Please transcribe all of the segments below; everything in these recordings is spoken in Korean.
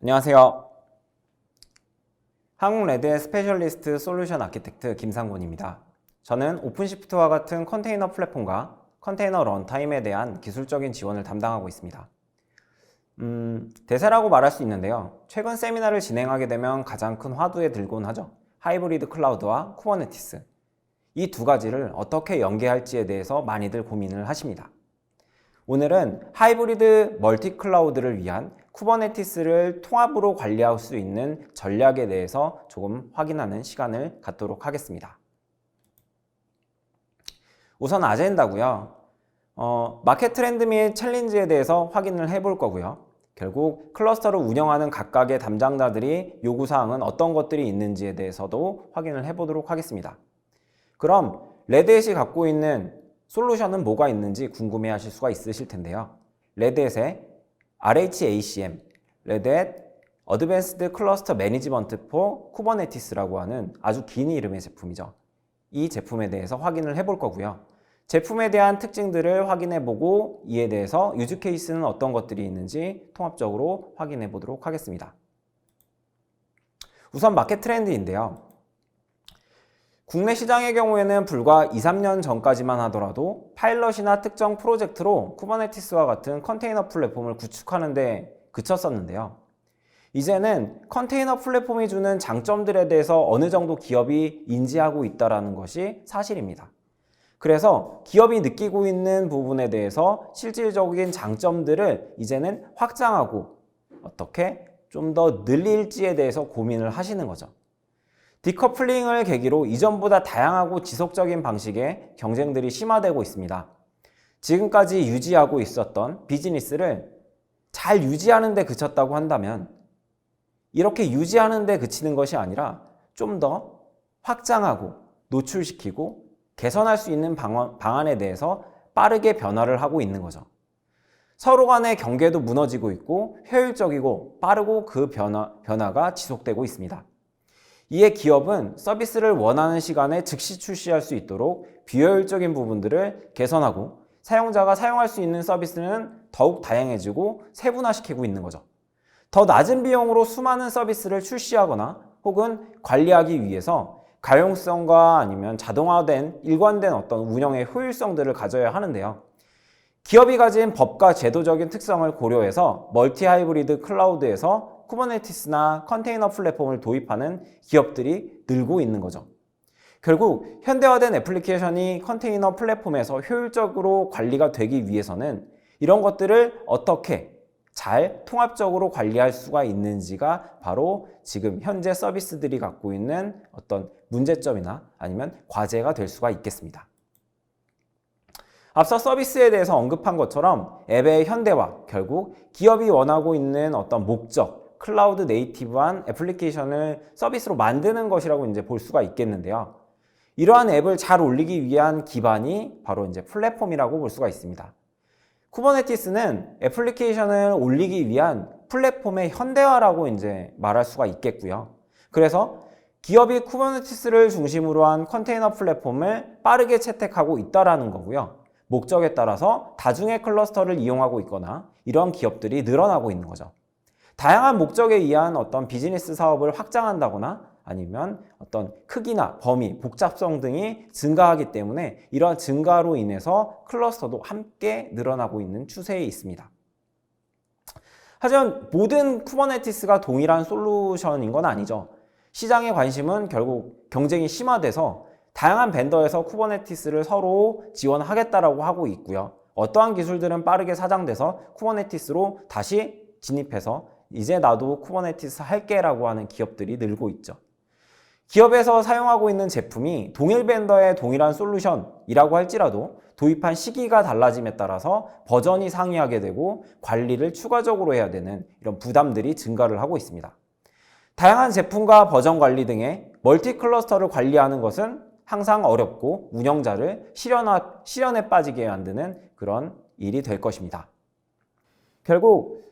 안녕하세요. 한국레드의 스페셜리스트 솔루션 아키텍트 김상곤입니다. 저는 오픈시프트와 같은 컨테이너 플랫폼과 컨테이너 런타임에 대한 기술적인 지원을 담당하고 있습니다. 대세라고 말할 수 있는데요. 최근 세미나를 진행하게 되면 가장 큰 화두에 들곤 하죠. 하이브리드 클라우드와 쿠버네티스. 이 두 가지를 어떻게 연계할지에 대해서 많이들 고민을 하십니다. 오늘은 하이브리드 멀티 클라우드를 위한 쿠버네티스를 통합으로 관리할 수 있는 전략에 대해서 조금 확인하는 시간을 갖도록 하겠습니다. 우선 아젠다고요. 마켓 트렌드 및 챌린지에 대해서 확인을 해볼 거고요. 결국 클러스터를 운영하는 각각의 담당자들이 요구사항은 어떤 것들이 있는지에 대해서도 확인을 해보도록 하겠습니다. 그럼 레드햇이 갖고 있는 솔루션은 뭐가 있는지 궁금해 하실 수가 있으실 텐데요. 레드햇의 RHACM, 레드햇 어드밴스드 클러스터 매니지먼트 포 쿠버네티스라고 하는 아주 긴 이름의 제품이죠. 이 제품에 대해서 확인을 해볼 거고요. 제품에 대한 특징들을 확인해보고 이에 대해서 유즈 케이스는 어떤 것들이 있는지 통합적으로 확인해 보도록 하겠습니다. 우선 마켓 트렌드인데요. 국내 시장의 경우에는 불과 2, 3년 전까지만 하더라도 파일럿이나 특정 프로젝트로 쿠버네티스와 같은 컨테이너 플랫폼을 구축하는 데 그쳤었는데요. 이제는 컨테이너 플랫폼이 주는 장점들에 대해서 어느 정도 기업이 인지하고 있다는 것이 사실입니다. 그래서 기업이 느끼고 있는 부분에 대해서 실질적인 장점들을 이제는 확장하고 어떻게 좀 더 늘릴지에 대해서 고민을 하시는 거죠. 디커플링을 계기로 이전보다 다양하고 지속적인 방식의 경쟁들이 심화되고 있습니다. 지금까지 유지하고 있었던 비즈니스를 잘 유지하는 데 그쳤다고 한다면 이렇게 유지하는 데 그치는 것이 아니라 좀 더 확장하고 노출시키고 개선할 수 있는 방안에 대해서 빠르게 변화를 하고 있는 거죠. 서로 간의 경계도 무너지고 있고 효율적이고 빠르고 그 변화가 지속되고 있습니다. 이에 기업은 서비스를 원하는 시간에 즉시 출시할 수 있도록 비효율적인 부분들을 개선하고 사용자가 사용할 수 있는 서비스는 더욱 다양해지고 세분화시키고 있는 거죠. 더 낮은 비용으로 수많은 서비스를 출시하거나 혹은 관리하기 위해서 가용성과 아니면 자동화된 일관된 어떤 운영의 효율성들을 가져야 하는데요. 기업이 가진 법과 제도적인 특성을 고려해서 멀티 하이브리드 클라우드에서 쿠버네티스나 컨테이너 플랫폼을 도입하는 기업들이 늘고 있는 거죠. 결국 현대화된 애플리케이션이 컨테이너 플랫폼에서 효율적으로 관리가 되기 위해서는 이런 것들을 어떻게 잘 통합적으로 관리할 수가 있는지가 바로 지금 현재 서비스들이 갖고 있는 어떤 문제점이나 아니면 과제가 될 수가 있겠습니다. 앞서 서비스에 대해서 언급한 것처럼 앱의 현대화, 결국 기업이 원하고 있는 어떤 목적, 클라우드 네이티브한 애플리케이션을 서비스로 만드는 것이라고 이제 볼 수가 있겠는데요. 이러한 앱을 잘 올리기 위한 기반이 바로 이제 플랫폼이라고 볼 수가 있습니다. 쿠버네티스는 애플리케이션을 올리기 위한 플랫폼의 현대화라고 이제 말할 수가 있겠고요. 그래서 기업이 쿠버네티스를 중심으로 한 컨테이너 플랫폼을 빠르게 채택하고 있다라는 거고요. 목적에 따라서 다중의 클러스터를 이용하고 있거나 이런 기업들이 늘어나고 있는 거죠. 다양한 목적에 의한 어떤 비즈니스 사업을 확장한다거나 아니면 어떤 크기나 범위, 복잡성 등이 증가하기 때문에 이러한 증가로 인해서 클러스터도 함께 늘어나고 있는 추세에 있습니다. 하지만 모든 쿠버네티스가 동일한 솔루션인 건 아니죠. 시장의 관심은 결국 경쟁이 심화돼서 다양한 벤더에서 쿠버네티스를 서로 지원하겠다라고 하고 있고요. 어떠한 기술들은 빠르게 사장돼서 쿠버네티스로 다시 진입해서 이제 나도 쿠버네티스 할게 라고 하는 기업들이 늘고 있죠. 기업에서 사용하고 있는 제품이 동일 벤더의 동일한 솔루션이라고 할지라도 도입한 시기가 달라짐에 따라서 버전이 상이하게 되고 관리를 추가적으로 해야 되는 이런 부담들이 증가를 하고 있습니다. 다양한 제품과 버전 관리 등의 멀티 클러스터를 관리하는 것은 항상 어렵고 운영자를 시련에 빠지게 만드는 그런 일이 될 것입니다. 결국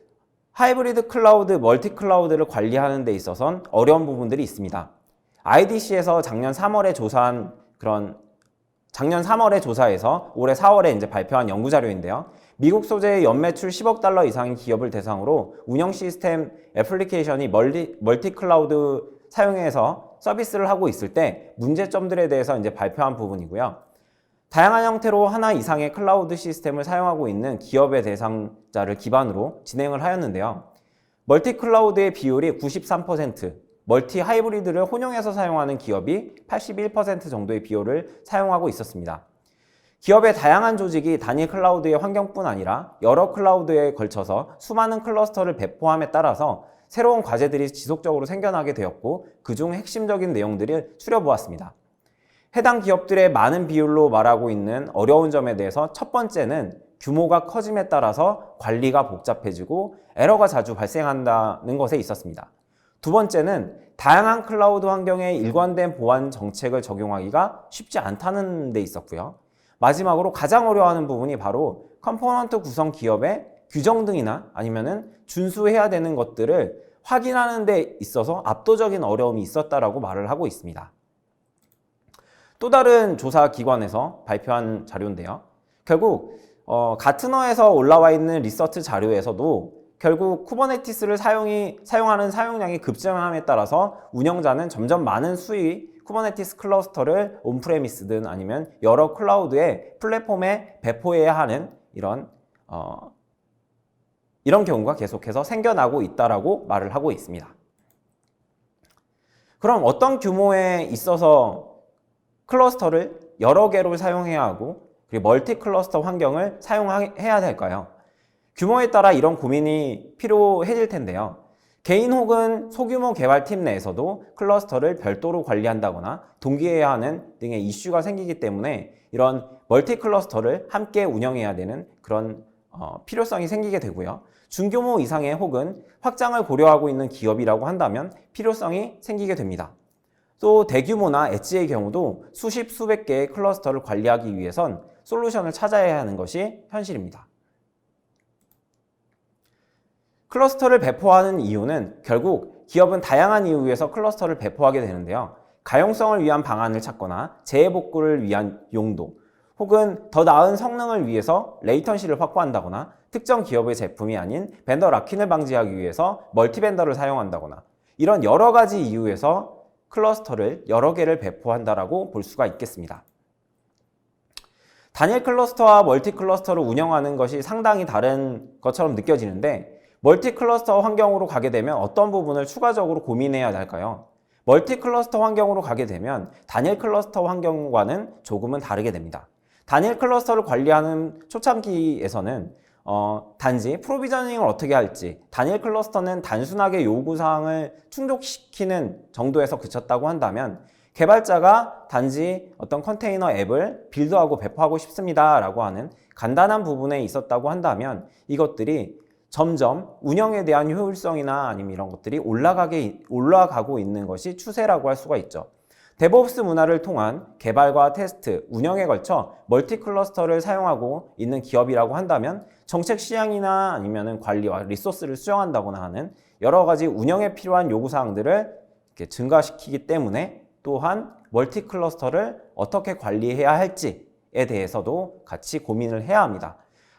하이브리드 클라우드, 멀티 클라우드를 관리하는 데 있어서는 어려운 부분들이 있습니다. IDC에서 작년 3월에 조사해서 올해 4월에 이제 발표한 연구 자료인데요. 미국 소재의 연매출 10억 달러 이상인 기업을 대상으로 운영 시스템 애플리케이션이 멀티 클라우드 사용해서 서비스를 하고 있을 때 문제점들에 대해서 이제 발표한 부분이고요. 다양한 형태로 하나 이상의 클라우드 시스템을 사용하고 있는 기업의 대상자를 기반으로 진행을 하였는데요. 멀티 클라우드의 비율이 93%, 멀티 하이브리드를 혼용해서 사용하는 기업이 81% 정도의 비율을 사용하고 있었습니다. 기업의 다양한 조직이 단일 클라우드의 환경뿐 아니라 여러 클라우드에 걸쳐서 수많은 클러스터를 배포함에 따라서 새로운 과제들이 지속적으로 생겨나게 되었고 그중 핵심적인 내용들을 추려보았습니다. 해당 기업들의 많은 비율로 말하고 있는 어려운 점에 대해서 첫 번째는 규모가 커짐에 따라서 관리가 복잡해지고 에러가 자주 발생한다는 것에 있었습니다. 두 번째는 다양한 클라우드 환경에 일관된 보안 정책을 적용하기가 쉽지 않다는 데 있었고요. 마지막으로 가장 어려워하는 부분이 바로 컴포넌트 구성 기업의 규정 등이나 아니면은 준수해야 되는 것들을 확인하는 데 있어서 압도적인 어려움이 있었다라고 말을 하고 있습니다. 또 다른 조사 기관에서 발표한 자료인데요. 결국 가트너에서 올라와 있는 리서치 자료에서도 결국 쿠버네티스를 사용하는 사용량이 급증함에 따라서 운영자는 점점 많은 수의 쿠버네티스 클러스터를 온프레미스든 아니면 여러 클라우드의 플랫폼에 배포해야 하는 이런 경우가 계속해서 생겨나고 있다라고 말을 하고 있습니다. 그럼 어떤 규모에 있어서 클러스터를 여러 개로 사용해야 하고 그리고 멀티 클러스터 환경을 사용해야 될까요? 규모에 따라 이런 고민이 필요해질 텐데요. 개인 혹은 소규모 개발팀 내에서도 클러스터를 별도로 관리한다거나 동기해야 하는 등의 이슈가 생기기 때문에 이런 멀티 클러스터를 함께 운영해야 되는 그런 필요성이 생기게 되고요. 중규모 이상의 혹은 확장을 고려하고 있는 기업이라고 한다면 필요성이 생기게 됩니다. 또 대규모나 엣지의 경우도 수십 수백 개의 클러스터를 관리하기 위해선 솔루션을 찾아야 하는 것이 현실입니다. 클러스터를 배포하는 이유는 결국 기업은 다양한 이유에서 클러스터를 배포하게 되는데요. 가용성을 위한 방안을 찾거나 재해복구를 위한 용도 혹은 더 나은 성능을 위해서 레이턴시를 확보한다거나 특정 기업의 제품이 아닌 벤더 락인을 방지하기 위해서 멀티 벤더를 사용한다거나 이런 여러 가지 이유에서 클러스터를 여러 개를 배포한다라고 볼 수가 있겠습니다. 단일 클러스터와 멀티 클러스터를 운영하는 것이 상당히 다른 것처럼 느껴지는데 멀티 클러스터 환경으로 가게 되면 어떤 부분을 추가적으로 고민해야 할까요? 멀티 클러스터 환경으로 가게 되면 단일 클러스터 환경과는 조금은 다르게 됩니다. 단일 클러스터를 관리하는 초창기에서는 단지 프로비저닝을 어떻게 할지 단일 클러스터는 단순하게 요구사항을 충족시키는 정도에서 그쳤다고 한다면 개발자가 단지 어떤 컨테이너 앱을 빌드하고 배포하고 싶습니다 라고 하는 간단한 부분에 있었다고 한다면 이것들이 점점 운영에 대한 효율성이나 아니면 이런 것들이 올라가고 있는 것이 추세라고 할 수가 있죠. 데브옵스 문화를 통한 개발과 테스트, 운영에 걸쳐 멀티 클러스터를 사용하고 있는 기업이라고 한다면 정책 시향이나 아니면 관리와 리소스를 수정한다거나 하는 여러 가지 운영에 필요한 요구사항들을 이렇게 증가시키기 때문에 또한 멀티 클러스터를 어떻게 관리해야 할지에 대해서도 같이 고민을 해야 합니다.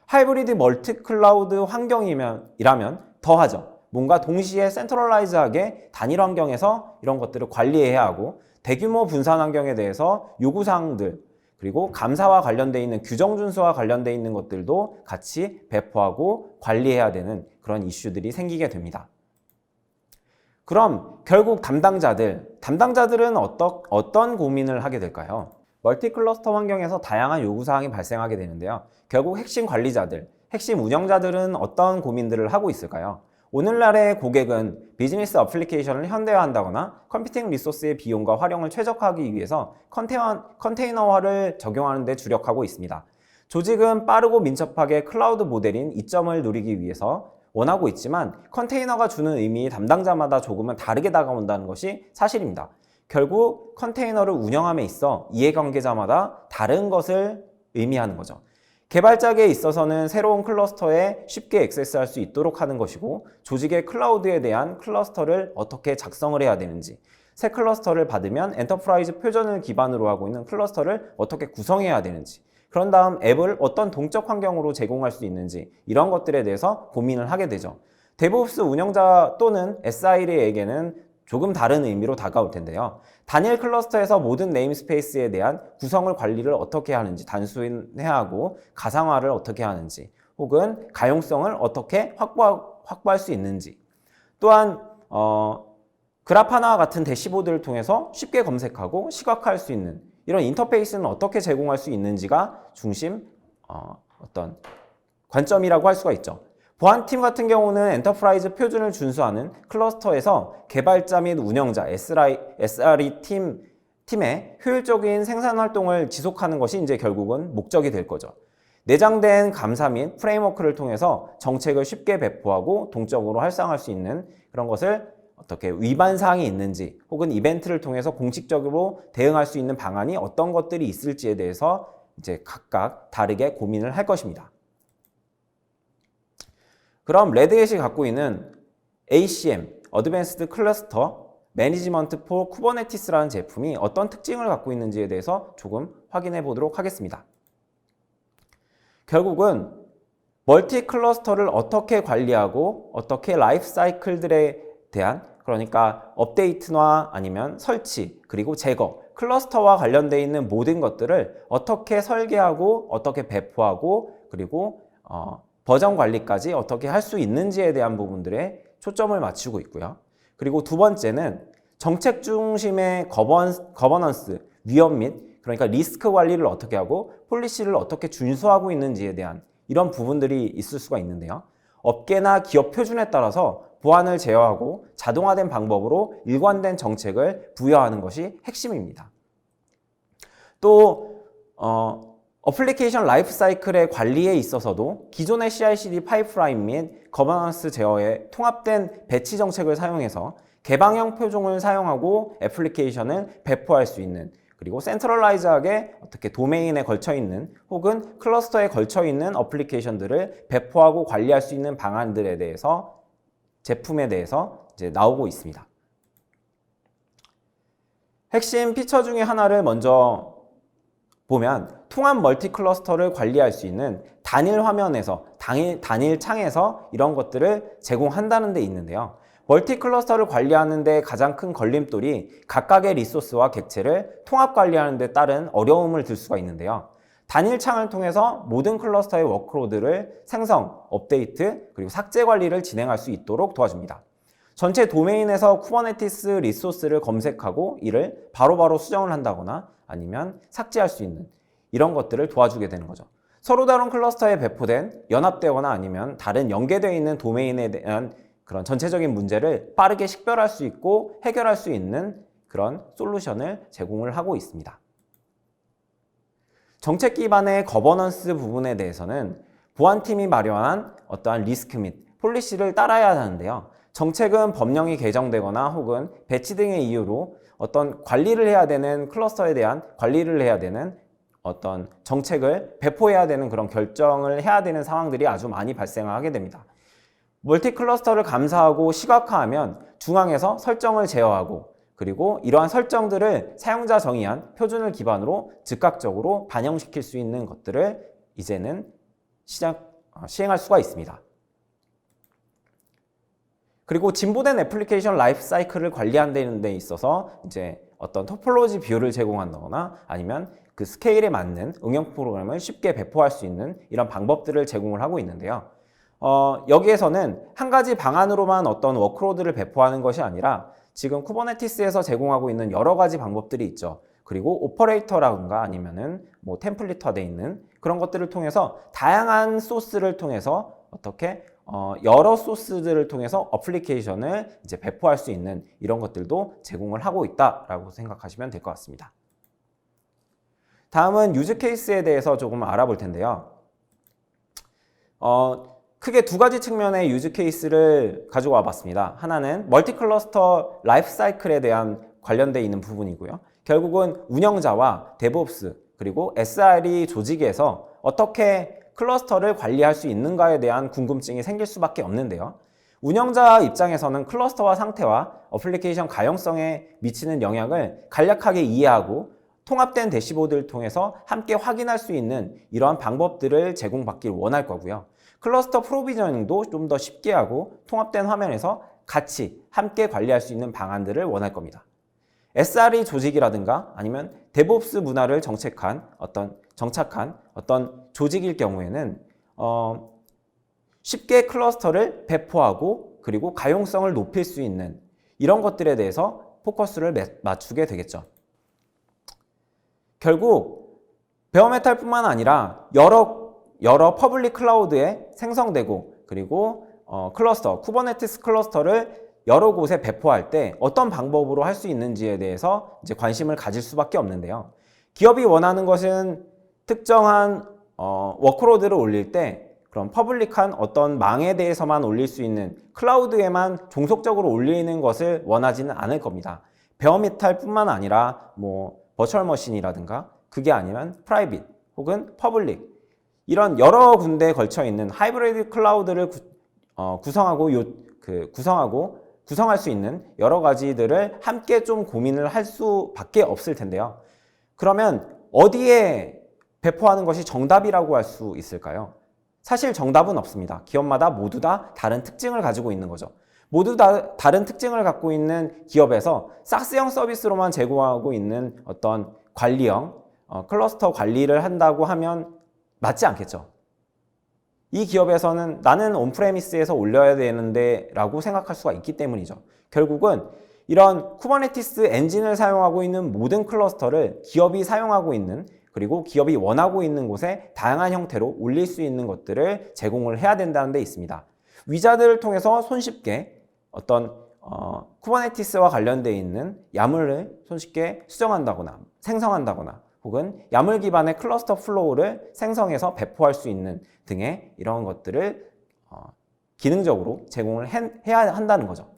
하이브리드 멀티 클라우드 환경이라면 더하죠. 뭔가 동시에 센트럴라이즈하게 단일 환경에서 이런 것들을 관리해야 하고 대규모 분산 환경에 대해서 요구사항들 그리고 감사와 관련되어 있는 규정 준수와 관련되어 있는 것들도 같이 배포하고 관리해야 되는 그런 이슈들이 생기게 됩니다. 그럼 결국 담당자들은 어떤 고민을 하게 될까요? 멀티 클러스터 환경에서 다양한 요구사항이 발생하게 되는데요. 결국 핵심 관리자들, 핵심 운영자들은 어떤 고민들을 하고 있을까요? 오늘날의 고객은 비즈니스 어플리케이션을 현대화한다거나 컴퓨팅 리소스의 비용과 활용을 최적화하기 위해서 컨테이너화를 적용하는 데 주력하고 있습니다. 조직은 빠르고 민첩하게 클라우드 모델인 이점을 누리기 위해서 원하고 있지만 컨테이너가 주는 의미 담당자마다 조금은 다르게 다가온다는 것이 사실입니다. 결국 컨테이너를 운영함에 있어 이해관계자마다 다른 것을 의미하는 거죠. 개발자에게 있어서는 새로운 클러스터에 쉽게 액세스할 수 있도록 하는 것이고 조직의 클라우드에 대한 클러스터를 어떻게 작성을 해야 되는지 새 클러스터를 받으면 엔터프라이즈 표준을 기반으로 하고 있는 클러스터를 어떻게 구성해야 되는지 그런 다음 앱을 어떤 동적 환경으로 제공할 수 있는지 이런 것들에 대해서 고민을 하게 되죠. 데브옵스 운영자 또는 SRE에게는 조금 다른 의미로 다가올 텐데요. 단일 클러스터에서 모든 네임스페이스에 대한 구성을 관리를 어떻게 하는지, 단순해야 하고 가상화를 어떻게 하는지, 혹은 가용성을 어떻게 확보할 수 있는지, 또한 그라파나와 같은 대시보드를 통해서 쉽게 검색하고 시각화할 수 있는 이런 인터페이스는 어떻게 제공할 수 있는지가 중심 어떤 관점이라고 할 수가 있죠. 보안팀 같은 경우는 엔터프라이즈 표준을 준수하는 클러스터에서 개발자 및 운영자, SRE 팀의 효율적인 생산 활동을 지속하는 것이 이제 결국은 목적이 될 거죠. 내장된 감사 및 프레임워크를 통해서 정책을 쉽게 배포하고 동적으로 활성화할 수 있는 그런 것을 어떻게 위반 사항이 있는지 혹은 이벤트를 통해서 공식적으로 대응할 수 있는 방안이 어떤 것들이 있을지에 대해서 이제 각각 다르게 고민을 할 것입니다. 그럼 레드햇이 갖고 있는 ACM, Advanced Cluster Management for Kubernetes라는 제품이 어떤 특징을 갖고 있는지에 대해서 조금 확인해 보도록 하겠습니다. 결국은 멀티 클러스터를 어떻게 관리하고 어떻게 라이프 사이클들에 대한 그러니까 업데이트나 아니면 설치 그리고 제거 클러스터와 관련되어 있는 모든 것들을 어떻게 설계하고 어떻게 배포하고 그리고 버전 관리까지 어떻게 할 수 있는지에 대한 부분들에 초점을 맞추고 있고요. 그리고 두 번째는 정책 중심의 거버넌스, 위험 및 그러니까 리스크 관리를 어떻게 하고 폴리시를 어떻게 준수하고 있는지에 대한 이런 부분들이 있을 수가 있는데요. 업계나 기업 표준에 따라서 보안을 제어하고 자동화된 방법으로 일관된 정책을 부여하는 것이 핵심입니다. 또 어플리케이션 라이프 사이클의 관리에 있어서도 기존의 CI/CD 파이프라인 및 거버넌스 제어의 통합된 배치 정책을 사용해서 개방형 표종을 사용하고 애플리케이션을 배포할 수 있는 그리고 센트럴라이즈하게 어떻게 도메인에 걸쳐 있는 혹은 클러스터에 걸쳐 있는 어플리케이션들을 배포하고 관리할 수 있는 방안들에 대해서 제품에 대해서 이제 나오고 있습니다. 핵심 피처 중에 하나를 먼저 보면 통합 멀티 클러스터를 관리할 수 있는 단일 화면에서 단일 창에서 이런 것들을 제공한다는 데 있는데요. 멀티 클러스터를 관리하는 데 가장 큰 걸림돌이 각각의 리소스와 객체를 통합 관리하는 데 따른 어려움을 들 수가 있는데요. 단일 창을 통해서 모든 클러스터의 워크로드를 생성, 업데이트, 그리고 삭제 관리를 진행할 수 있도록 도와줍니다. 전체 도메인에서 쿠버네티스 리소스를 검색하고 이를 바로바로 수정을 한다거나 아니면 삭제할 수 있는 이런 것들을 도와주게 되는 거죠. 서로 다른 클러스터에 배포된 연합되거나 아니면 다른 연계되어 있는 도메인에 대한 그런 전체적인 문제를 빠르게 식별할 수 있고 해결할 수 있는 그런 솔루션을 제공을 하고 있습니다. 정책 기반의 거버넌스 부분에 대해서는 보안팀이 마련한 어떠한 리스크 및 폴리시를 따라야 하는데요. 정책은 법령이 개정되거나 혹은 배치 등의 이유로 어떤 관리를 해야 되는 클러스터에 대한 관리를 해야 되는 어떤 정책을 배포해야 되는 그런 결정을 해야 되는 상황들이 아주 많이 발생하게 됩니다. 멀티 클러스터를 감사하고 시각화하면 중앙에서 설정을 제어하고 그리고 이러한 설정들을 사용자 정의한 표준을 기반으로 즉각적으로 반영시킬 수 있는 것들을 이제는 시행할 수가 있습니다. 그리고 진보된 애플리케이션 라이프 사이클을 관리하는 데 있어서 이제 어떤 토폴로지 뷰를 제공한다거나 아니면 그 스케일에 맞는 응용 프로그램을 쉽게 배포할 수 있는 이런 방법들을 제공을 하고 있는데요. 여기에서는 한 가지 방안으로만 어떤 워크로드를 배포하는 것이 아니라 지금 쿠버네티스에서 제공하고 있는 여러 가지 방법들이 있죠. 그리고 오퍼레이터라든가 아니면은 뭐 템플릿화되어 있는 그런 것들을 통해서 다양한 소스를 통해서 어떻게 여러 소스들을 통해서 어플리케이션을 이제 배포할 수 있는 이런 것들도 제공을 하고 있다라고 생각하시면 될 것 같습니다. 다음은 유즈 케이스에 대해서 조금 알아볼 텐데요. 크게 두 가지 측면의 유즈 케이스를 가지고 와봤습니다. 하나는 멀티 클러스터 라이프 사이클에 대한 관련되어 있는 부분이고요. 결국은 운영자와 데브옵스 그리고 SRE 조직에서 어떻게 클러스터를 관리할 수 있는가에 대한 궁금증이 생길 수밖에 없는데요. 운영자 입장에서는 클러스터와 상태와 어플리케이션 가용성에 미치는 영향을 간략하게 이해하고 통합된 대시보드를 통해서 함께 확인할 수 있는 이러한 방법들을 제공받길 원할 거고요. 클러스터 프로비저닝도 좀 더 쉽게 하고 통합된 화면에서 같이 함께 관리할 수 있는 방안들을 원할 겁니다. SRE 조직이라든가 아니면 데브옵스 문화를 정착한 어떤 조직일 경우에는 쉽게 클러스터를 배포하고 그리고 가용성을 높일 수 있는 이런 것들에 대해서 포커스를 맞추게 되겠죠. 결국 베어메탈뿐만 아니라 여러 퍼블릭 클라우드에 생성되고 그리고 클러스터, 쿠버네티스 클러스터를 여러 곳에 배포할 때 어떤 방법으로 할 수 있는지에 대해서 이제 관심을 가질 수밖에 없는데요. 기업이 원하는 것은 특정한 워크로드를 올릴 때 그런 퍼블릭한 어떤 망에 대해서만 올릴 수 있는 클라우드에만 종속적으로 올리는 것을 원하지는 않을 겁니다. 베어메탈뿐만 아니라 버추얼 머신이라든가 그게 아니면 프라이빗 혹은 퍼블릭 이런 여러 군데에 걸쳐 있는 하이브리드 클라우드를 구성할 수 있는 여러 가지들을 함께 좀 고민을 할 수밖에 없을 텐데요. 그러면 어디에 배포하는 것이 정답이라고 할 수 있을까요? 사실 정답은 없습니다. 기업마다 모두 다 다른 특징을 가지고 있는 거죠. 모두 다 다른 특징을 갖고 있는 기업에서 SaaS형 서비스로만 제공하고 있는 어떤 관리형 클러스터 관리를 한다고 하면 맞지 않겠죠. 이 기업에서는 나는 온프레미스에서 올려야 되는데 라고 생각할 수가 있기 때문이죠. 결국은 이런 쿠버네티스 엔진을 사용하고 있는 모든 클러스터를 기업이 사용하고 있는 그리고 기업이 원하고 있는 곳에 다양한 형태로 올릴 수 있는 것들을 제공을 해야 된다는 데 있습니다. 위자드를 통해서 손쉽게 어떤 쿠버네티스와 관련되어 있는 야물을 손쉽게 수정한다거나 생성한다거나 혹은 야물 기반의 클러스터 플로우를 생성해서 배포할 수 있는 등의 이런 것들을 기능적으로 제공을 해야 한다는 거죠.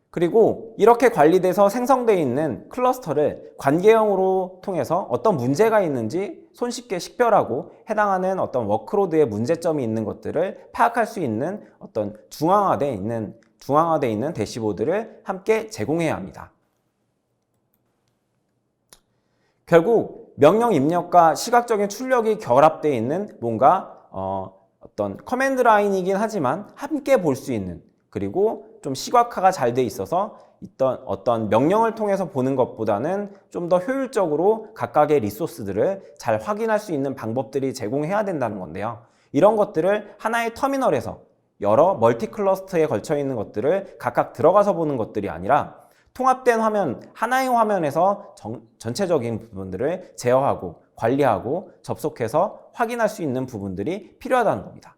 그리고 이렇게 관리돼서 생성되어 있는 클러스터를 관계형으로 통해서 어떤 문제가 있는지 손쉽게 식별하고 해당하는 어떤 워크로드의 문제점이 있는 것들을 파악할 수 있는 어떤 중앙화되어 있는 대시보드를 함께 제공해야 합니다. 결국 명령 입력과 시각적인 출력이 결합되어 있는 뭔가 어떤 커맨드 라인이긴 하지만 함께 볼 수 있는 그리고 좀 시각화가 잘 돼 있어서 어떤 명령을 통해서 보는 것보다는 좀 더 효율적으로 각각의 리소스들을 잘 확인할 수 있는 방법들이 제공해야 된다는 건데요. 이런 것들을 하나의 터미널에서 여러 멀티 클러스터에 걸쳐 있는 것들을 각각 들어가서 보는 것들이 아니라 통합된 화면, 하나의 화면에서 전체적인 부분들을 제어하고 관리하고 접속해서 확인할 수 있는 부분들이 필요하다는 겁니다.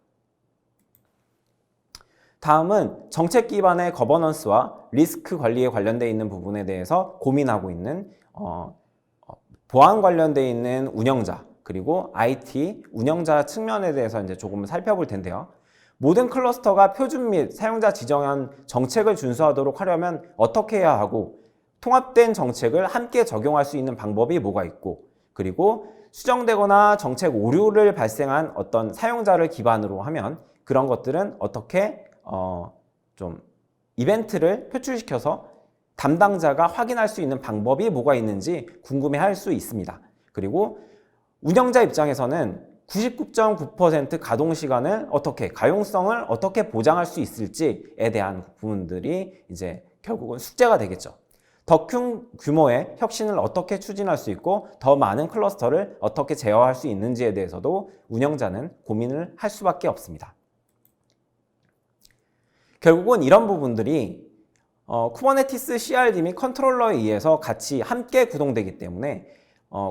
다음은 정책 기반의 거버넌스와 리스크 관리에 관련되어 있는 부분에 대해서 고민하고 있는 보안 관련되어 있는 운영자 그리고 IT 운영자 측면에 대해서 이제 조금 살펴볼 텐데요. 모든 클러스터가 표준 및 사용자 지정한 정책을 준수하도록 하려면 어떻게 해야 하고 통합된 정책을 함께 적용할 수 있는 방법이 뭐가 있고 그리고 수정되거나 정책 오류를 발생한 어떤 사용자를 기반으로 하면 그런 것들은 어떻게 좀 이벤트를 표출시켜서 담당자가 확인할 수 있는 방법이 뭐가 있는지 궁금해할 수 있습니다. 그리고 운영자 입장에서는 99.9% 가동 시간을 가용성을 어떻게 보장할 수 있을지에 대한 부분들이 이제 결국은 숙제가 되겠죠. 더 큰 규모의 혁신을 어떻게 추진할 수 있고 더 많은 클러스터를 어떻게 제어할 수 있는지에 대해서도 운영자는 고민을 할 수밖에 없습니다. 결국은 이런 부분들이 쿠버네티스 CRD 및 컨트롤러에 의해서 같이 함께 구동되기 때문에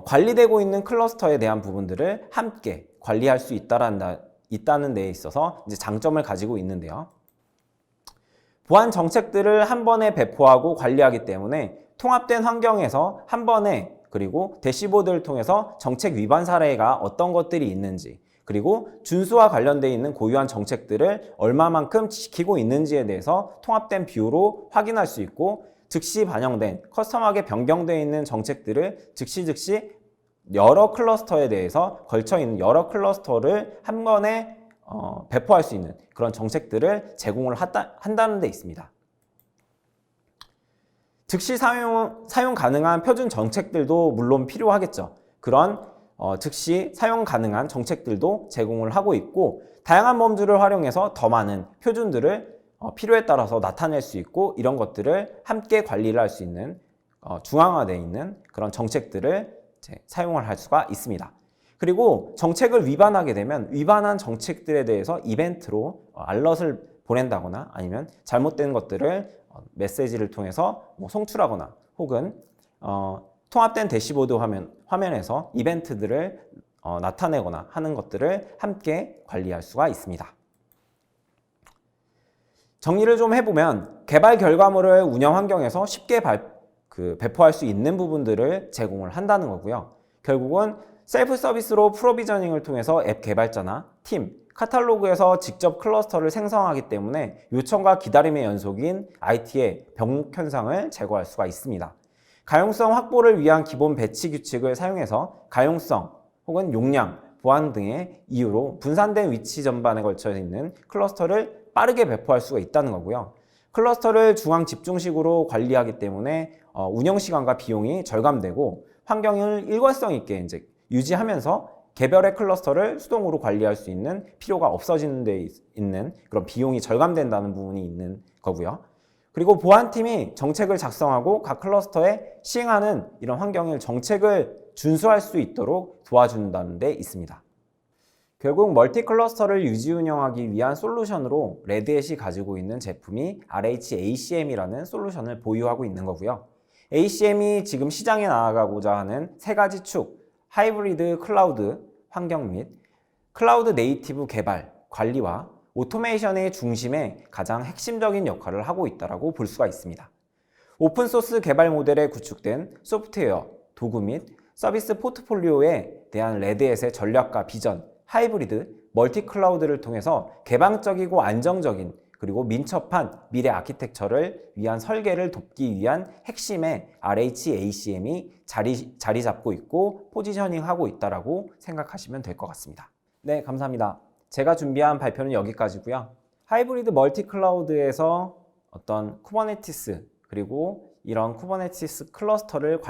관리되고 있는 클러스터에 대한 부분들을 함께 관리할 수 있다는 데에 있어서 이제 장점을 가지고 있는데요. 보안 정책들을 한 번에 배포하고 관리하기 때문에 통합된 환경에서 한 번에 그리고 대시보드를 통해서 정책 위반 사례가 어떤 것들이 있는지 그리고 준수와 관련되어 있는 고유한 정책들을 얼마만큼 지키고 있는지에 대해서 통합된 뷰로 확인할 수 있고 즉시 반영된 커스텀하게 변경되어 있는 정책들을 즉시 여러 클러스터에 대해서 걸쳐 있는 여러 클러스터를 한 번에 배포할 수 있는 그런 정책들을 제공을 한다는 데 있습니다. 즉시 사용 가능한 표준 정책들도 물론 필요하겠죠. 그런 즉시 사용 가능한 정책들도 제공을 하고 있고, 다양한 범주를 활용해서 더 많은 표준들을 필요에 따라서 나타낼 수 있고, 이런 것들을 함께 관리를 할 수 있는 중앙화되어 있는 그런 정책들을 사용을 할 수가 있습니다. 그리고 정책을 위반하게 되면 위반한 정책들에 대해서 이벤트로 알럿을 보낸다거나 아니면 잘못된 것들을 메시지를 통해서 송출하거나 혹은 통합된 대시보드 화면에서 이벤트들을 나타내거나 하는 것들을 함께 관리할 수가 있습니다. 정리를 좀 해보면 개발 결과물을 운영 환경에서 쉽게 배포할 수 있는 부분들을 제공을 한다는 거고요. 결국은 셀프 서비스로 프로비저닝을 통해서 앱 개발자나 팀, 카탈로그에서 직접 클러스터를 생성하기 때문에 요청과 기다림의 연속인 IT의 병 현상을 제거할 수가 있습니다. 가용성 확보를 위한 기본 배치 규칙을 사용해서 가용성 혹은 용량, 보안 등의 이유로 분산된 위치 전반에 걸쳐 있는 클러스터를 빠르게 배포할 수가 있다는 거고요. 클러스터를 중앙 집중식으로 관리하기 때문에 운영 시간과 비용이 절감되고 환경을 일관성 있게 이제 유지하면서 개별의 클러스터를 수동으로 관리할 수 있는 필요가 없어지는 데 있는 그런 비용이 절감된다는 부분이 있는 거고요. 그리고 보안팀이 정책을 작성하고 각 클러스터에 시행하는 이런 환경을 정책을 준수할 수 있도록 도와준다는 데 있습니다. 결국 멀티 클러스터를 유지 운영하기 위한 솔루션으로 레드햇이 가지고 있는 제품이 RHACM이라는 솔루션을 보유하고 있는 거고요. ACM이 지금 시장에 나아가고자 하는 세 가지 축, 하이브리드 클라우드 환경 및 클라우드 네이티브 개발, 관리와 오토메이션의 중심에 가장 핵심적인 역할을 하고 있다고 볼 수가 있습니다. 오픈소스 개발 모델에 구축된 소프트웨어, 도구 및 서비스 포트폴리오에 대한 레드햇의 전략과 비전, 하이브리드, 멀티 클라우드를 통해서 개방적이고 안정적인 그리고 민첩한 미래 아키텍처를 위한 설계를 돕기 위한 핵심의 RHACM이 자리 잡고 있고 포지셔닝하고 있다고 생각하시면 될 것 같습니다. 네, 감사합니다. 제가 준비한 발표는 여기까지고요. 하이브리드 멀티 클라우드에서 어떤 쿠버네티스 그리고 이런 쿠버네티스 클러스터를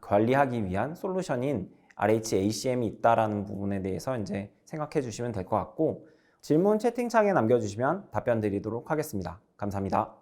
관리하기 위한 솔루션인 RHACM이 있다라는 부분에 대해서 이제 생각해 주시면 될 것 같고, 질문 채팅창에 남겨주시면 답변 드리도록 하겠습니다. 감사합니다.